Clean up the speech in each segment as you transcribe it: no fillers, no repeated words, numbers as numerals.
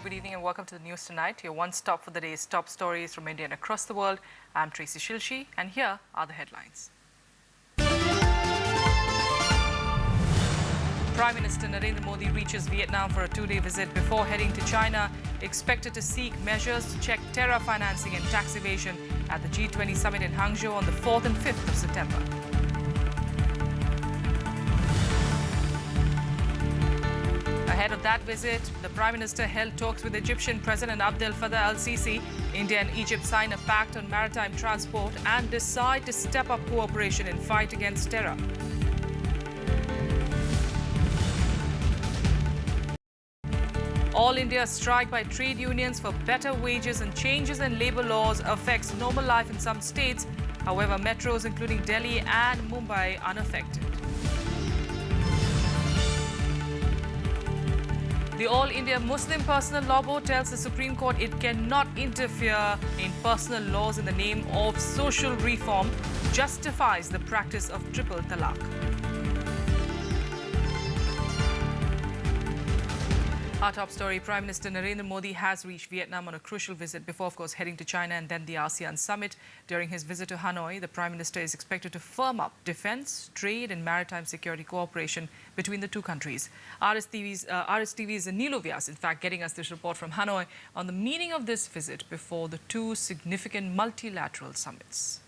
good evening and welcome to the news tonight. Your one stop for the day's top stories from India and across the world. I'm Tracy Shilshi and here are the headlines. Prime Minister Narendra Modi reaches Vietnam for a two-day visit before heading to China, expected to seek measures to check terror financing and tax evasion at the G20 summit in Hangzhou on the 4th and 5th of September. Ahead of that visit, the Prime Minister held talks with Egyptian President Abdel Fattah al-Sisi. India and Egypt sign a pact on maritime transport and decide to step up cooperation in fight against terror. All India strike by trade unions for better wages and changes in labour laws affects normal life in some states. However, metros including Delhi and Mumbai unaffected. The All India Muslim Personal Law Board tells the Supreme Court it cannot interfere in personal laws in the name of social reform, justifies the practice of triple talaq. Our top story, Prime Minister Narendra Modi has reached Vietnam on a crucial visit before, of course, heading to China and then the ASEAN summit. During his visit to Hanoi, the Prime Minister is expected to firm up defence, trade and maritime security cooperation between the two countries. RSTV's Neelo Vyas, in fact, getting us this report from Hanoi on the meaning of this visit before the two significant multilateral summits.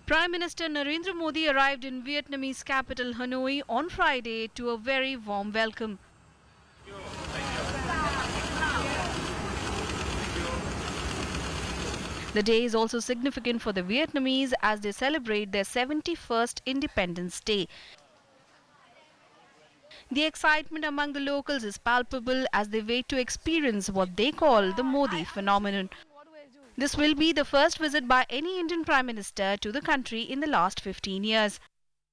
Prime Minister Narendra Modi arrived in Vietnamese capital Hanoi on Friday to a very warm welcome. The day is also significant for the Vietnamese as they celebrate their 71st Independence Day. The excitement among the locals is palpable as they wait to experience what they call the Modi phenomenon. This will be the first visit by any Indian Prime Minister to the country in the last 15 years.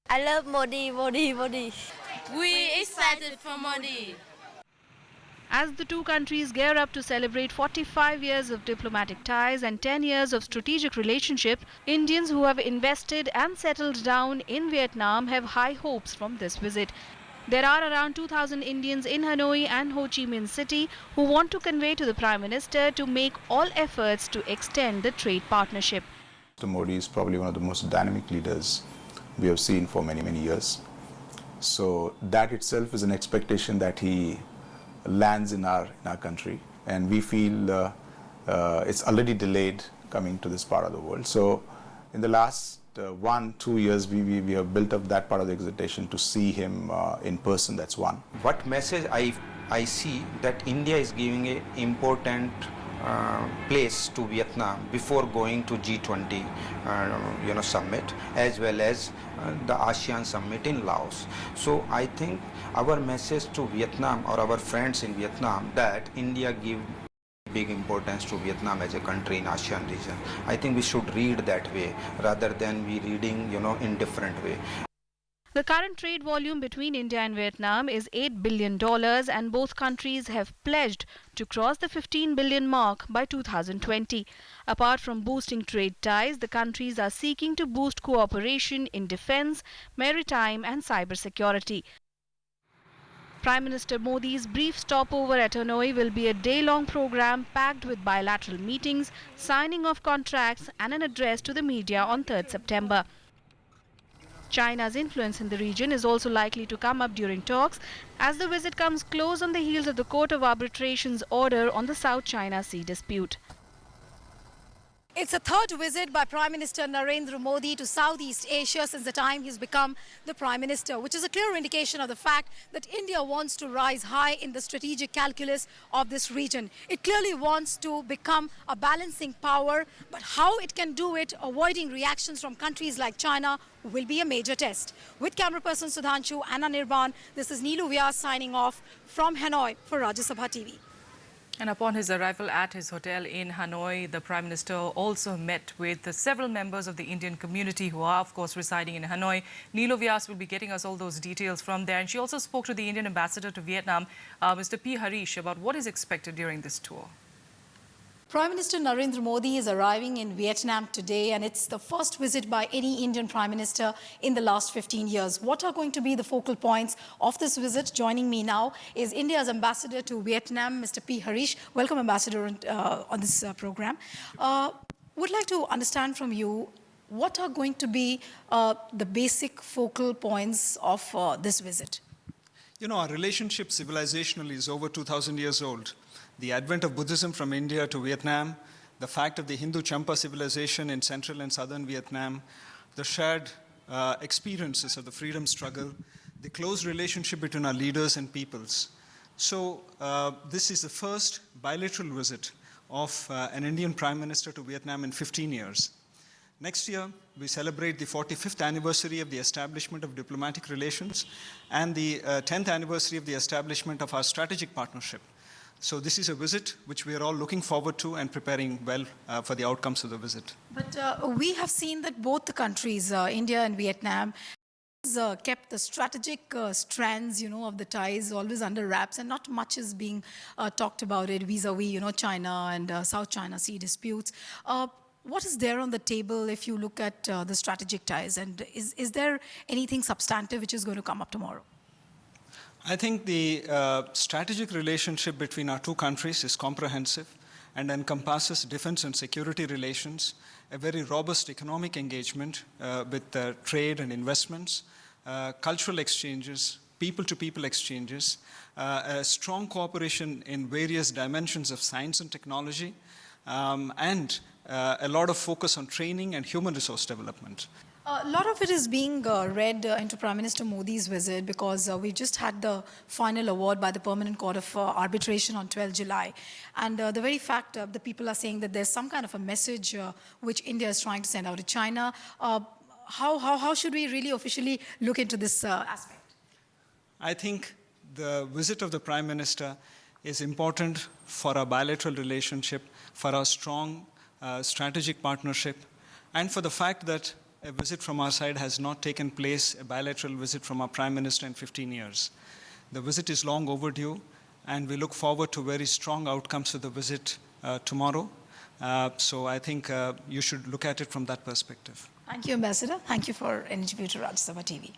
I love Modi. We excited for Modi. As the two countries gear up to celebrate 45 years of diplomatic ties and 10 years of strategic relationship, Indians who have invested and settled down in Vietnam have high hopes from this visit. There are around 2,000 Indians in Hanoi and Ho Chi Minh City who want to convey to the Prime Minister to make all efforts to extend the trade partnership. Mr. Modi is probably one of the most dynamic leaders we have seen for many, many years. So that itself is an expectation that he lands in our country. And we feel it's already delayed coming to this part of the world. So in the last 1-2 years, we have built up that part of the excitation to see him in person. That's one. What message I see that India is giving an important place to Vietnam before going to G20 summit, as well as the ASEAN summit in Laos. So I think our message to Vietnam or our friends in Vietnam that India give big importance to Vietnam as a country in ASEAN region. I think we should read that way rather than we reading in different way. The current trade volume between India and Vietnam is $8 billion and both countries have pledged to cross the 15 billion mark by 2020. Apart from boosting trade ties, the countries are seeking to boost cooperation in defence, maritime and cybersecurity. Prime Minister Modi's brief stopover at Hanoi will be a day-long program packed with bilateral meetings, signing of contracts and an address to the media on 3rd September. China's influence in the region is also likely to come up during talks as the visit comes close on the heels of the Court of Arbitration's order on the South China Sea dispute. It's a third visit by Prime Minister Narendra Modi to Southeast Asia since the time he's become the Prime Minister, which is a clear indication of the fact that India wants to rise high in the strategic calculus of this region. It clearly wants to become a balancing power, but how it can do it, avoiding reactions from countries like China, will be a major test. With camera person Sudhanshu and Anirban, this is Neelo Vyas signing off from Hanoi for Rajya Sabha TV. And upon his arrival at his hotel in Hanoi, the Prime Minister also met with several members of the Indian community who are, of course, residing in Hanoi. Neelo Vyas will be getting us all those details from there. And she also spoke to the Indian ambassador to Vietnam, Mr. P. Harish, about what is expected during this tour. Prime Minister Narendra Modi is arriving in Vietnam today, and it's the first visit by any Indian Prime Minister in the last 15 years. What are going to be the focal points of this visit? Joining me now is India's ambassador to Vietnam, Mr. P. Harish. Welcome, Ambassador, on this program. Would like to understand from you, what are going to be the basic focal points of this visit? You know, our relationship civilizationally is over 2,000 years old. The advent of Buddhism from India to Vietnam, the fact of the Hindu Champa civilization in central and southern Vietnam, the shared experiences of the freedom struggle, the close relationship between our leaders and peoples. So this is the first bilateral visit of an Indian Prime Minister to Vietnam in 15 years. Next year, we celebrate the 45th anniversary of the establishment of diplomatic relations and the 10th anniversary of the establishment of our strategic partnership. So this is a visit which we are all looking forward to and preparing well for the outcomes of the visit. But we have seen that both the countries, India and Vietnam, kept the strategic strands, of the ties always under wraps, and not much is being talked about it vis-a-vis, China and South China Sea disputes. What is there on the table if you look at the strategic ties, and is there anything substantive which is going to come up tomorrow? I think the strategic relationship between our two countries is comprehensive and encompasses defense and security relations, a very robust economic engagement with trade and investments, cultural exchanges, people-to-people exchanges, a strong cooperation in various dimensions of science and technology, and a lot of focus on training and human resource development. A lot of it is being read into Prime Minister Modi's visit because we just had the final award by the Permanent Court of Arbitration on 12 July. And the very fact the people are saying that there's some kind of a message which India is trying to send out to China. How should we really officially look into this aspect? I think the visit of the Prime Minister is important for our bilateral relationship, for our strong strategic partnership, and for the fact that a visit from our side has not taken place, a bilateral visit from our Prime Minister in 15 years. The visit is long overdue, and we look forward to very strong outcomes of the visit tomorrow. So I think you should look at it from that perspective. Thank you, Ambassador. Thank you for an interview to Rajya Sabha TV.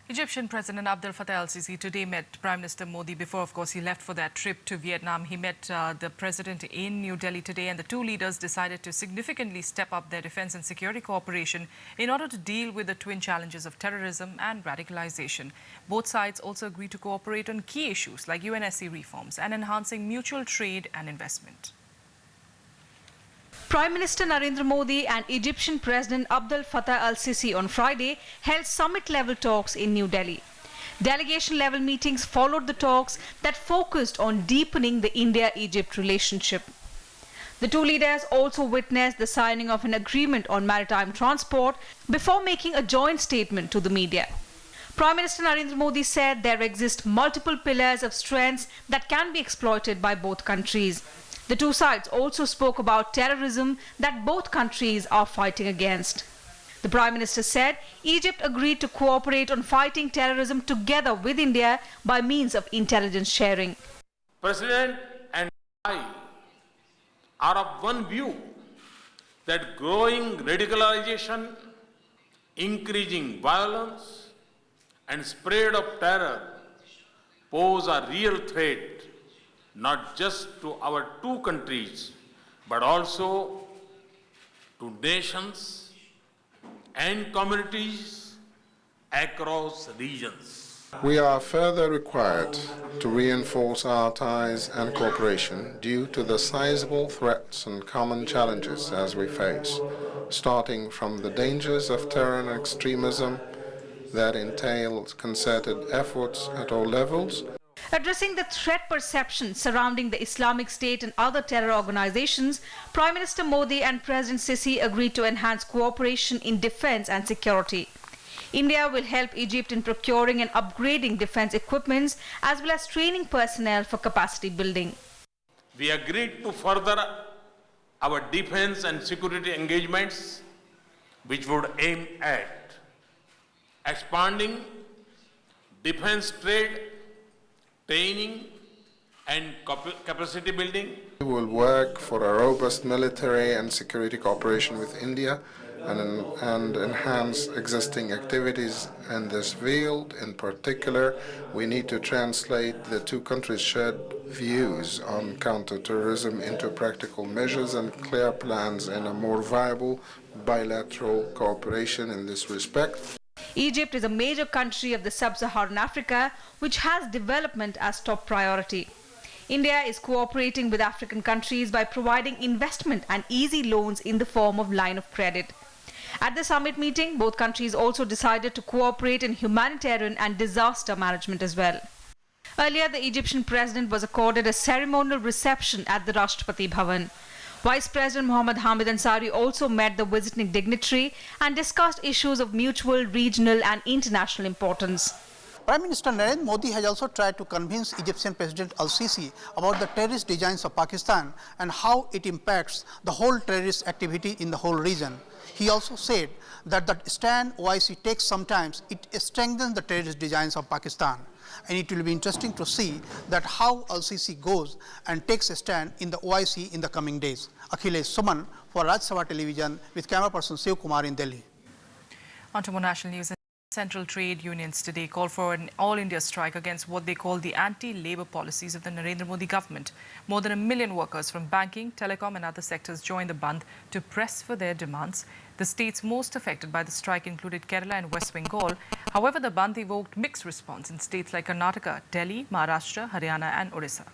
Egyptian President Abdel Fattah el-Sisi today met Prime Minister Modi before, of course, he left for that trip to Vietnam. He met the president in New Delhi today, and the two leaders decided to significantly step up their defense and security cooperation in order to deal with the twin challenges of terrorism and radicalization. Both sides also agreed to cooperate on key issues like UNSC reforms and enhancing mutual trade and investment. Prime Minister Narendra Modi and Egyptian President Abdel Fattah el-Sisi on Friday held summit-level talks in New Delhi. Delegation-level meetings followed the talks that focused on deepening the India-Egypt relationship. The two leaders also witnessed the signing of an agreement on maritime transport before making a joint statement to the media. Prime Minister Narendra Modi said there exist multiple pillars of strengths that can be exploited by both countries. The two sides also spoke about terrorism that both countries are fighting against. The Prime Minister said Egypt agreed to cooperate on fighting terrorism together with India by means of intelligence sharing. President and I are of one view that growing radicalization, increasing violence, and spread of terror pose a real threat not just to our two countries, but also to nations and communities across regions. We are further required to reinforce our ties and cooperation due to the sizable threats and common challenges as we face, starting from the dangers of terror and extremism that entail concerted efforts at all levels. Addressing the threat perception surrounding the Islamic State and other terror organizations, Prime Minister Modi and President Sisi agreed to enhance cooperation in defense and security. India will help Egypt in procuring and upgrading defense equipments as well as training personnel for capacity building. We agreed to further our defense and security engagements, which would aim at expanding defense trade, training, and capacity building. We will work for a robust military and security cooperation with India and enhance existing activities in this field. In particular, we need to translate the two countries' shared views on counterterrorism into practical measures and clear plans in a more viable bilateral cooperation in this respect. Egypt is a major country of the sub-Saharan Africa, which has development as top priority. India is cooperating with African countries by providing investment and easy loans in the form of line of credit. At the summit meeting, both countries also decided to cooperate in humanitarian and disaster management as well. Earlier, the Egyptian president was accorded a ceremonial reception at the Rashtrapati Bhavan. Vice President Mohammad Hamid Ansari also met the visiting dignitary and discussed issues of mutual, regional and international importance. Prime Minister Narendra Modi has also tried to convince Egyptian President Al-Sisi about the terrorist designs of Pakistan and how it impacts the whole terrorist activity in the whole region. He also said that the stand OIC takes sometimes, it strengthens the terrorist designs of Pakistan. And it will be interesting to see that how Al-Sisi goes and takes a stand in the OIC in the coming days. Akhilesh Suman for Rajya Television with camera person Shiv Kumar in Delhi. On to more national news. Central trade unions today call for an all-India strike against what they call the anti-labour policies of the Narendra Modi government. More than 1 million workers from banking, telecom and other sectors joined the Bandh to press for their demands. The states most affected by the strike included Kerala and West Bengal. However, the Bandh evoked mixed response in states like Karnataka, Delhi, Maharashtra, Haryana and Odisha.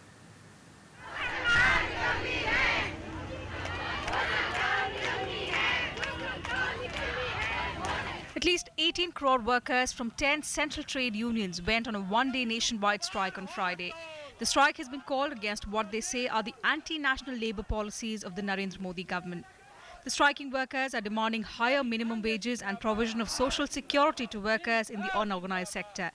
At least 18 crore workers from 10 central trade unions went on a one-day nationwide strike on Friday. The strike has been called against what they say are the anti-national labour policies of the Narendra Modi government. The striking workers are demanding higher minimum wages and provision of social security to workers in the unorganised sector.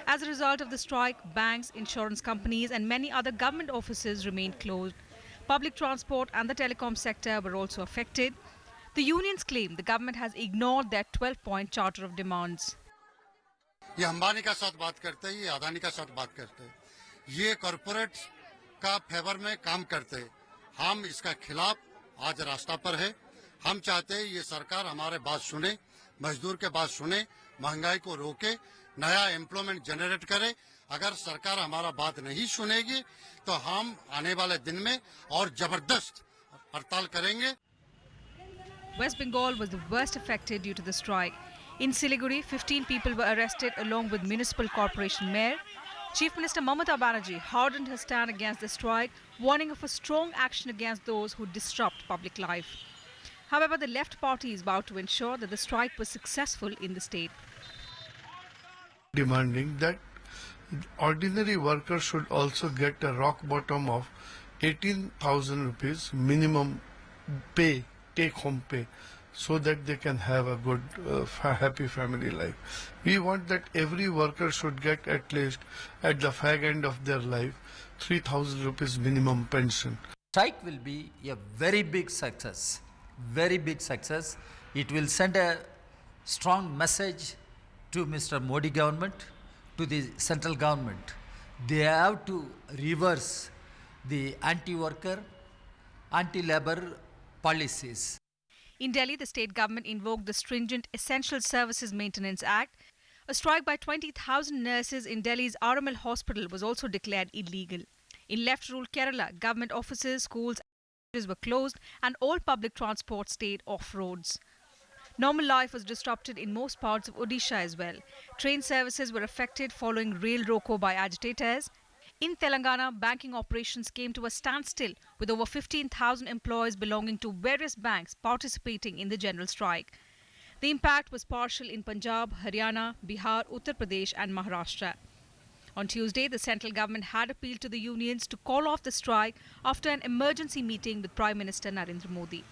As a result of the strike, banks, insurance companies and many other government offices remained closed. Public transport and the telecom sector were also affected. The unions claim the government has ignored their 12-point charter of demands. ये अंबानी का साथ बात करते हैं, ये अदानी का साथ बात करते हैं, ये कॉर्पोरेट का फेवर में काम करते हैं। हम इसका खिलाफ आज रास्ता पर है। हम चाहते हैं ये सरकार हमारे बात सुने, मजदूर के बात सुने, महंगाई को रोके, नया एम्प्लॉयमेंट जनरेट करे। अगर सरकार हमारा बात नहीं सुनेगी तो हम आने वाले दिन में और जबरदस्त हड़ताल करेंगे। West Bengal was the worst affected due to the strike. In Siliguri, 15 people were arrested along with Municipal Corporation Mayor. Chief Minister Mamata Banerjee hardened her stand against the strike, warning of a strong action against those who disrupt public life. However, the left party is vowed to ensure that the strike was successful in the state. Demanding that ordinary workers should also get a rock bottom of 18,000 rupees minimum pay, take-home pay, so that they can have a good, happy family life. We want that every worker should get at least, at the fag end of their life, 3,000 rupees minimum pension. Strike will be a very big success, very big success. It will send a strong message to Mr. Modi government, to the central government. They have to reverse the anti-worker, anti-labor policies. In Delhi, the state government invoked the stringent Essential Services Maintenance Act. A strike by 20,000 nurses in Delhi's RML hospital was also declared illegal. In left-ruled Kerala, government offices, schools were closed and all public transport stayed off roads. Normal life was disrupted in most parts of Odisha as well. Train services were affected following rail roko by agitators. In Telangana, banking operations came to a standstill with over 15,000 employees belonging to various banks participating in the general strike. The impact was partial in Punjab, Haryana, Bihar, Uttar Pradesh and Maharashtra. On Tuesday, the central government had appealed to the unions to call off the strike after an emergency meeting with Prime Minister Narendra Modi.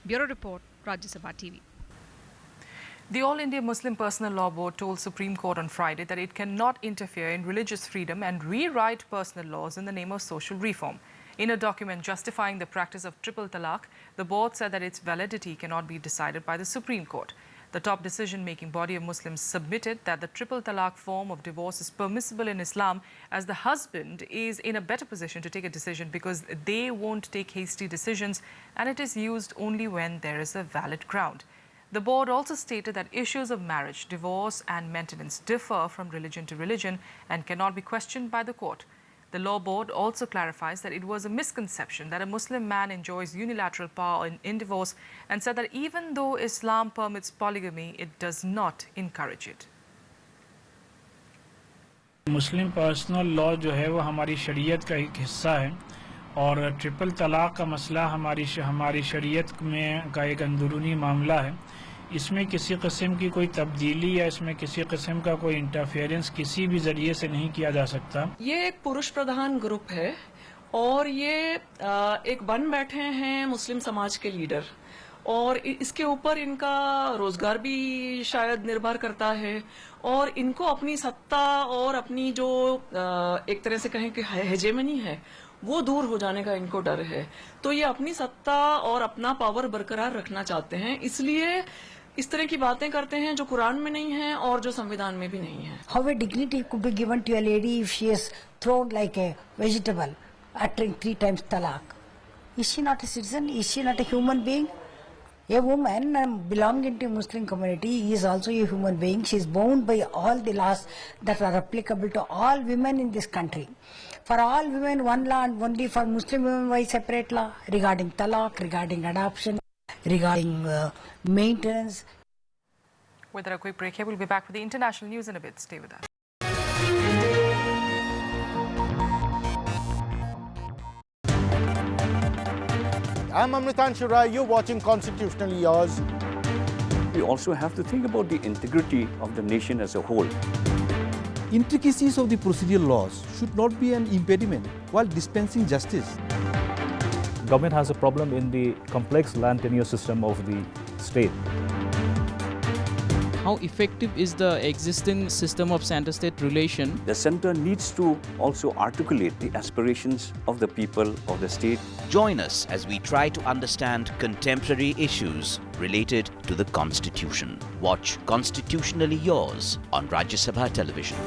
Bureau Report, Rajya Sabha TV. The All India Muslim Personal Law Board told Supreme Court on Friday that it cannot interfere in religious freedom and rewrite personal laws in the name of social reform. In a document justifying the practice of triple talaq, the board said that its validity cannot be decided by the Supreme Court. The top decision-making body of Muslims submitted that the triple talaq form of divorce is permissible in Islam, as the husband is in a better position to take a decision because they won't take hasty decisions, and it is used only when there is a valid ground. The board also stated that issues of marriage, divorce and maintenance differ from religion to religion and cannot be questioned by the court. The law board also clarifies that it was a misconception that a Muslim man enjoys unilateral power in divorce, and said that even though Islam permits polygamy, it does not encourage it. Muslim personal law जो है वो हमारी शरीयत का एक हिस्सा है और ट्रिपल तलाक का मसला हमारी शरीयत में का एक अंदरूनी मामला है। इसमें किसी किस्म की कोई तब्दीली या इसमें किसी किस्म का कोई इंटरफेरेंस किसी भी जरिए से नहीं किया जा सकता। ये एक पुरुष प्रधान ग्रुप है और ये एक बन बैठे हैं मुस्लिम समाज के लीडर, और इसके ऊपर इनका रोजगार भी शायद निर्भर करता है और इनको अपनी सत्ता और अपनी जो एक तरह से कहें कि हेजेमनी है वो दूर हो जाने का इनको डर है। तो ये अपनी सत्ता और अपना पावर बरकरार रखना चाहते हैं, इसलिए इस तरह की बातें करते हैं जो कुरान में नहीं है और जो संविधान में भी नहीं है। How a dignity could be given to a lady if she is thrown like a vegetable, uttering 3 times talaq? Is she not a citizen? Is she not a human being? A woman belonging to Muslim community is also a human being. She is bound by all the laws that are applicable to all women in this country. For all women, one law, and only for Muslim women, why separate law regarding talaq, regarding adoption, regarding maintenance. With a quick break here, we'll be back with the international news in a bit. Stay with us. I'm Amritan Shirai, you're watching Constitutionally Yours. We also have to think about the integrity of the nation as a whole. Intricacies of the procedural laws should not be an impediment while dispensing justice. Government has a problem in the complex land tenure system of the state. How effective is the existing system of center-state relation? The centre needs to also articulate the aspirations of the people of the state. Join us as we try to understand contemporary issues related to the Constitution. Watch Constitutionally Yours on Rajya Sabha television.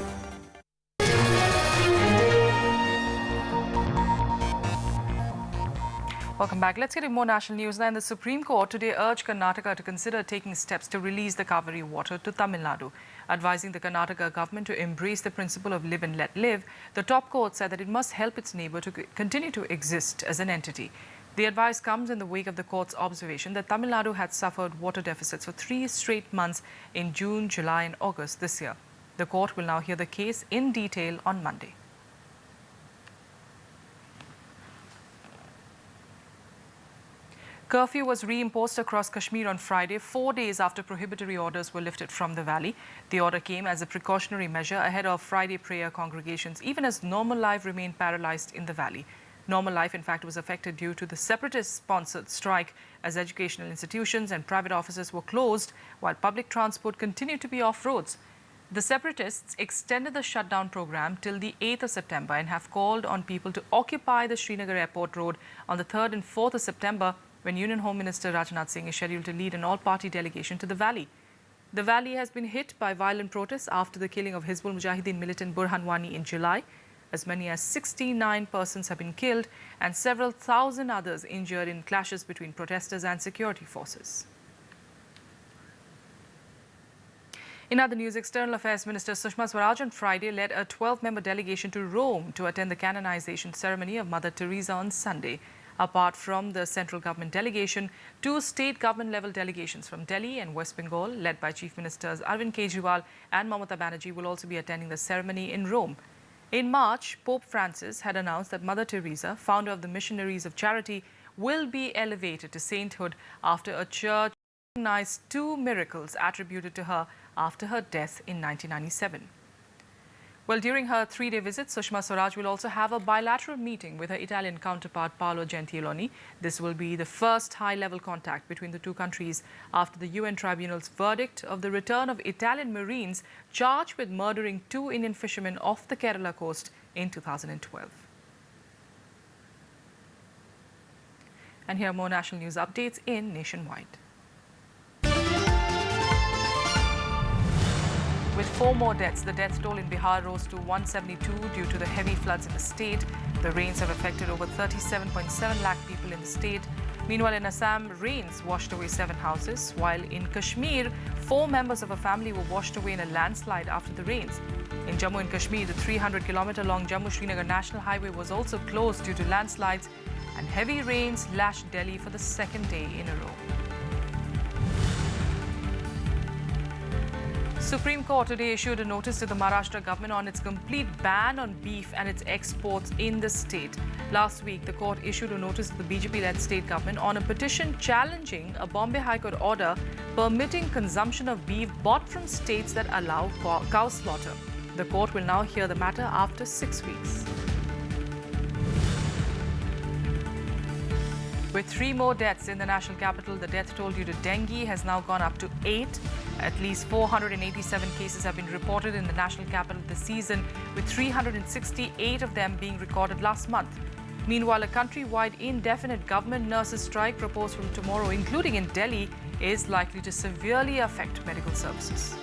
Welcome back. Let's get into more national news now. The Supreme Court today urged Karnataka to consider taking steps to release the Kaveri water to Tamil Nadu. Advising the Karnataka government to embrace the principle of live and let live, the top court said that it must help its neighbour to continue to exist as an entity. The advice comes in the wake of the court's observation that Tamil Nadu had suffered water deficits for 3 straight months in June, July and August this year. The court will now hear the case in detail on Monday. Curfew was reimposed across Kashmir on Friday, 4 days after prohibitory orders were lifted from the valley. The order came as a precautionary measure ahead of Friday prayer congregations, even as normal life remained paralysed in the valley. Normal life, in fact, was affected due to the separatist-sponsored strike, as educational institutions and private offices were closed, while public transport continued to be off roads. The separatists extended the shutdown program till the 8th of September and have called on people to occupy the Srinagar Airport Road on the 3rd and 4th of September, when Union Home Minister Rajya is scheduled to lead an all-party delegation to the valley. The valley has been hit by violent protests after the killing of Hizbul Mujahideen militant Burhan Wani in July. As many as 69 persons have been killed and several thousand others injured in clashes between protesters and security forces. In other news, External Affairs Minister Sushma Swaraj on Friday led a 12-member delegation to Rome to attend the canonization ceremony of Mother Teresa on Sunday. Apart from the central government delegation, 2 state government-level delegations from Delhi and West Bengal, led by Chief Ministers Arvind Kejriwal and Mamata Banerjee, will also be attending the ceremony in Rome. In March, Pope Francis had announced that Mother Teresa, founder of the Missionaries of Charity, will be elevated to sainthood after a church recognized 2 miracles attributed to her after her death in 1997. Well, during her 3-day visit, Sushma Swaraj will also have a bilateral meeting with her Italian counterpart Paolo Gentiloni. This will be the first high-level contact between the 2 countries after the UN Tribunal's verdict of the return of Italian Marines charged with murdering 2 Indian fishermen off the Kerala coast in 2012. And here are more national news updates in Nationwide. With 4 more deaths, the death toll in Bihar rose to 172 due to the heavy floods in the state. The rains have affected over 37.7 lakh people in the state. Meanwhile, in Assam, rains washed away 7 houses, while in Kashmir, 4 members of a family were washed away in a landslide after the rains. In Jammu and Kashmir, the 300-kilometer-long Jammu-Srinagar National Highway was also closed due to landslides, and heavy rains lashed Delhi for the second day in a row. Supreme Court today issued a notice to the Maharashtra government on its complete ban on beef and its exports in the state. Last week, the court issued a notice to the BJP-led state government on a petition challenging a Bombay High Court order permitting consumption of beef bought from states that allow cow slaughter. The court will now hear the matter after 6 weeks. With 3 more deaths in the national capital, the death toll due to dengue has now gone up to 8. At least 487 cases have been reported in the national capital this season, with 368 of them being recorded last month. Meanwhile, a countrywide indefinite government nurses strike proposed from tomorrow, including in Delhi, is likely to severely affect medical services.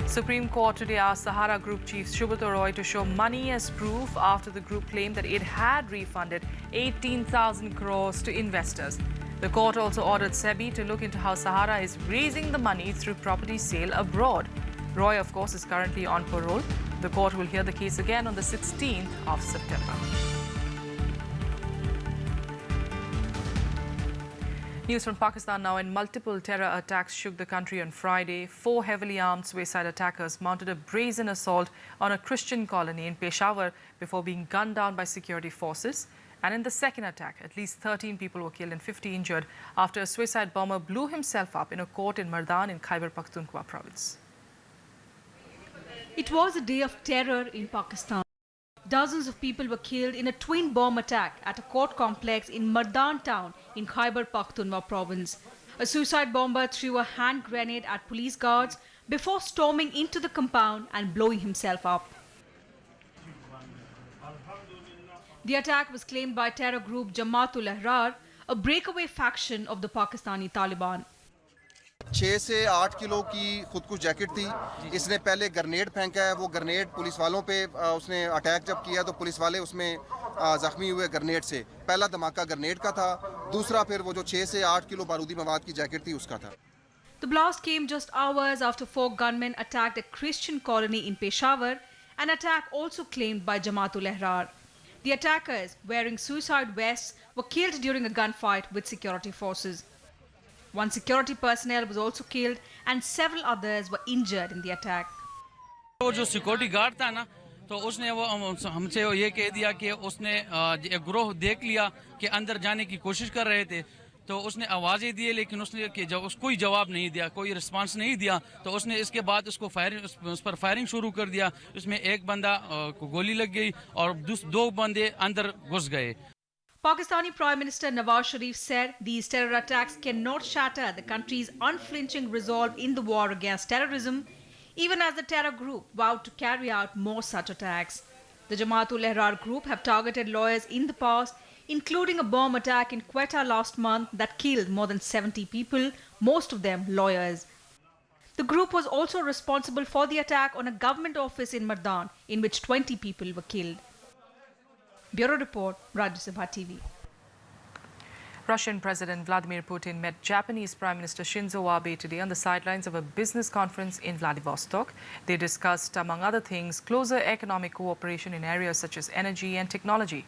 Supreme Court today asked Sahara Group chief Subrata Roy to show money as proof after the group claimed that it had refunded 18,000 crores to investors. The court also ordered SEBI to look into how Sahara is raising the money through property sale abroad. Roy, of course, is currently on parole. The court will hear the case again on the 16th of September. News from Pakistan now. In multiple terror attacks shook the country on Friday. 4 heavily armed suicide attackers mounted a brazen assault on a Christian colony in Peshawar before being gunned down by security forces. And in the second attack, at least 13 people were killed and 50 injured after a suicide bomber blew himself up in a court in Mardan in Khyber Pakhtunkhwa province. It was a day of terror in Pakistan. Dozens of people were killed in a twin bomb attack at a court complex in Mardan town in Khyber Pakhtunkhwa province. A suicide bomber threw a hand grenade at police guards before storming into the compound and blowing himself up. The attack was claimed by terror group Jamaat-ul-Ahrar, a breakaway faction of the Pakistani Taliban. 6 से 8 kilo की खुदकुश jacket थी। इसने पहले grenade फेंका है। वो grenade police वालों पे उसने अटैक जब किया तो पुलिस वाले उसमें जख्मी हुए ग्रेनेड से। पहला धमाका ग्रेनेड का था, दूसरा फिर वो जो 6 से 8 किलो बारूदी मवाद की जैकेट थी उसका था। The blast came just hours after 4 gunmen attacked a Christian colony in Peshawar, an attack also claimed by Jamaat-ul-Ahrar. The attackers, wearing suicide vests, were killed during a gunfight with security forces. 1 security personnel was also killed and several others were injured in the attack. वो जो security guard था ना, तो उसने वो हमसे ये कह दिया कि उसने एक ग्रोह देख लिया कि अंदर जाने की कोशिश कर रहे थे, तो उसने आवाज़ें दी लेकिन उसने कोई जवाब नहीं दिया, कोई रिस्पांस नहीं दिया, तो उसने इसके बाद उस पर फायरिंग शुरू कर दिया। उसमें एक बंदा को गोली लग गई और 2 बंदे अंदर घुस गए। Pakistani Prime Minister Nawaz Sharif said these terror attacks cannot shatter the country's unflinching resolve in the war against terrorism, even as the terror group vowed to carry out more such attacks. The Jamaat-ul-Ahrar group have targeted lawyers in the past, including a bomb attack in Quetta last month that killed more than 70 people, most of them lawyers. The group was also responsible for the attack on a government office in Mardan, in which 20 people were killed. Bureau Report, Rajya Sabha TV. Russian President Vladimir Putin met Japanese Prime Minister Shinzo Abe today on the sidelines of a business conference in Vladivostok. They discussed, among other things, closer economic cooperation in areas such as energy and technology.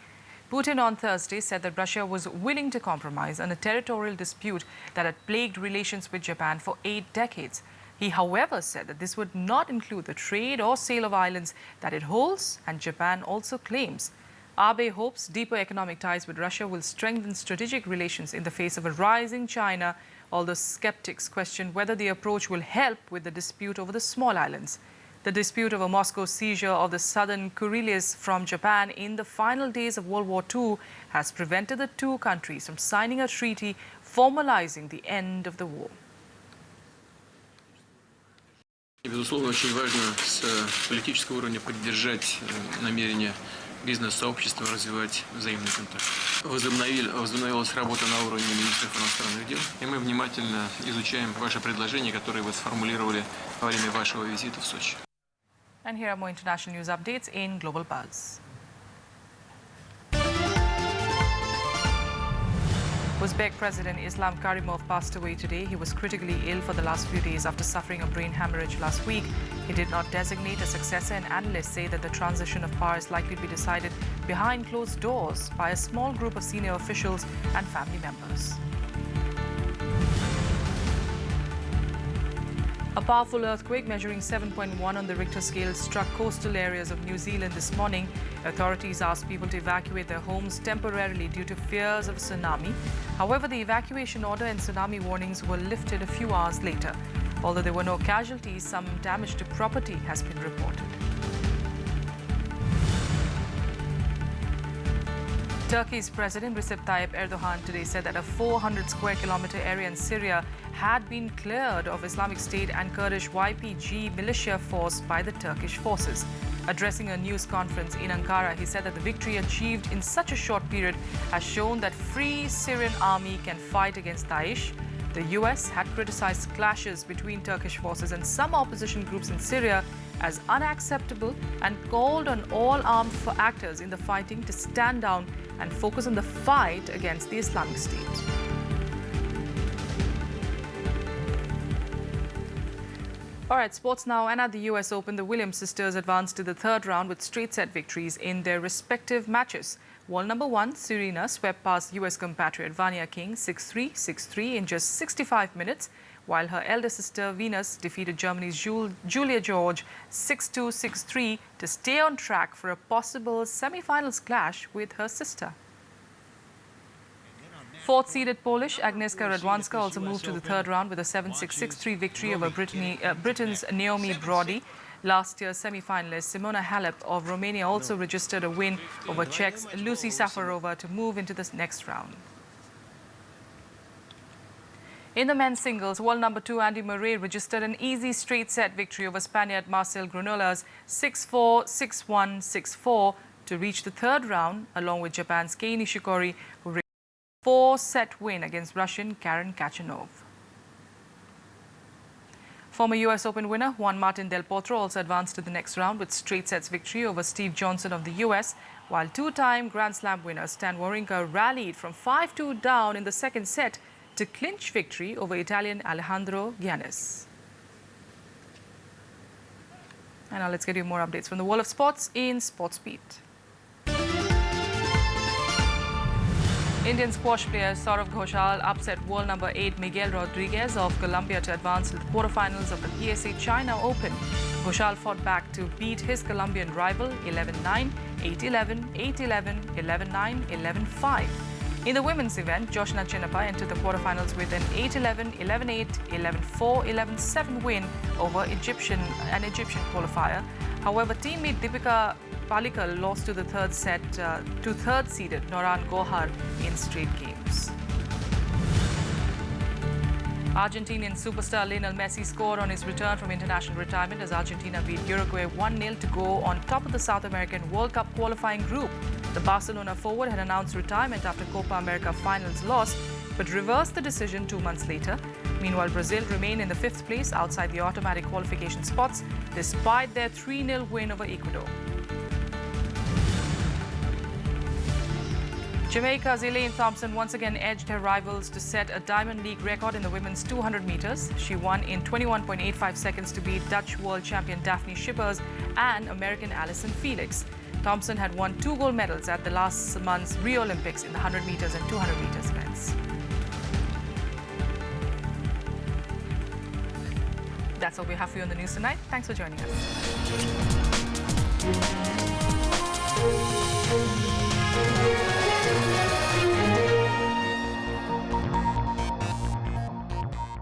Putin on Thursday said that Russia was willing to compromise on a territorial dispute that had plagued relations with Japan for 8 decades. He, however, said that this would not include the trade or sale of islands that it holds and Japan also claims. Abe hopes deeper economic ties with Russia will strengthen strategic relations in the face of a rising China, although skeptics question whether the approach will help with the dispute over the small islands. The dispute over Moscow's seizure of the southern Kurils from Japan in the final days of World War II has prevented the two countries from signing a treaty formalizing the end of the war. Безусловно, очень важно с политического уровня поддержать намерения бизнес-сообщества развивать взаимный контакт. Возобновилась работа на уровне министров иностранных дел, и мы внимательно изучаем ваши предложения, которые вы сформулировали во время вашего визита в Сочи. And here are more international news updates in Global Buzz. Uzbek President Islam Karimov passed away today. He was critically ill for the last few days after suffering a brain hemorrhage last week. He did not designate a successor, and analysts say that the transition of power is likely to be decided behind closed doors by a small group of senior officials and family members. A powerful earthquake measuring 7.1 on the Richter scale struck coastal areas of New Zealand this morning. Authorities asked people to evacuate their homes temporarily due to fears of a tsunami. However, the evacuation order and tsunami warnings were lifted a few hours later. Although there were no casualties, some damage to property has been reported. Turkey's President Recep Tayyip Erdogan today said that a 400 square kilometer area in Syria had been cleared of Islamic State and Kurdish YPG militia force by the Turkish forces. Addressing a news conference in Ankara, he said that the victory achieved in such a short period has shown that Free Syrian Army can fight against Daesh. The US had criticized clashes between Turkish forces and some opposition groups in Syria as unacceptable and called on all armed actors in the fighting to stand down and focus on the fight against the Islamic State. All right, sports now. And at the US Open, the Williams sisters advanced to the third round with straight set victories in their respective matches. World number one, Serena, swept past US compatriot Vania King 6-3, 6-3 in just 65 minutes, while her elder sister Venus defeated Germany's Julia George 6-2, 6-3 to stay on track for a possible semi-finals clash with her sister. Fourth-seeded Polish Agnieszka Radwanska also moved to the third round with a 7-6, 6-3 victory over Britain's Naomi Brody. Last year's semi-finalist Simona Halep of Romania also registered a win over Czech's Lucy Safarova to move into the next round. In the men's singles, world number two Andy Murray registered an easy straight-set victory over Spaniard Marcel Granollers 6-4, 6-1, 6-4 to reach the third round, along with Japan's Kei Nishikori, who recorded a four-set win against Russian Karen Khachanov. Former US Open winner Juan Martín del Potro also advanced to the next round with straight sets victory over Steve Johnson of the US, while two-time Grand Slam winner Stan Wawrinka rallied from 5-2 down in the second set to clinch victory over Italian Alejandro Giannis. And now let's get you more updates from the world of sports in Sports Beat. Indian squash player Saurav Ghoshal upset world number 8 Miguel Rodriguez of Colombia to advance to the quarterfinals of the PSA China Open. Ghoshal fought back to beat his Colombian rival 11-9, 8-11, 8-11, 11-9, 11-5. In the women's event, Joshna Chinnappa entered the quarterfinals with an 8-11, 11-8, 11-4, 11-7 win over an Egyptian qualifier. However, teammate Deepika Palikal lost to the third set to third-seeded Noran Gohar in straight games. Argentinian superstar Lionel Messi scored on his return from international retirement as Argentina beat Uruguay 1-0 to go on top of the South American World Cup qualifying group. The Barcelona forward had announced retirement after Copa America finals loss, but reversed the decision 2 months later. Meanwhile, Brazil remained in the fifth place outside the automatic qualification spots despite their 3-0 win over Ecuador. Jamaica's Elaine Thompson once again edged her rivals to set a Diamond League record in the women's 200 meters. She won in 21.85 seconds to beat Dutch world champion Daphne Schippers and American Allyson Felix. Thompson had won 2 gold medals at the last month's Rio Olympics in the 100 meters and 200 meters events. That's all we have for you on the news tonight. Thanks for joining us.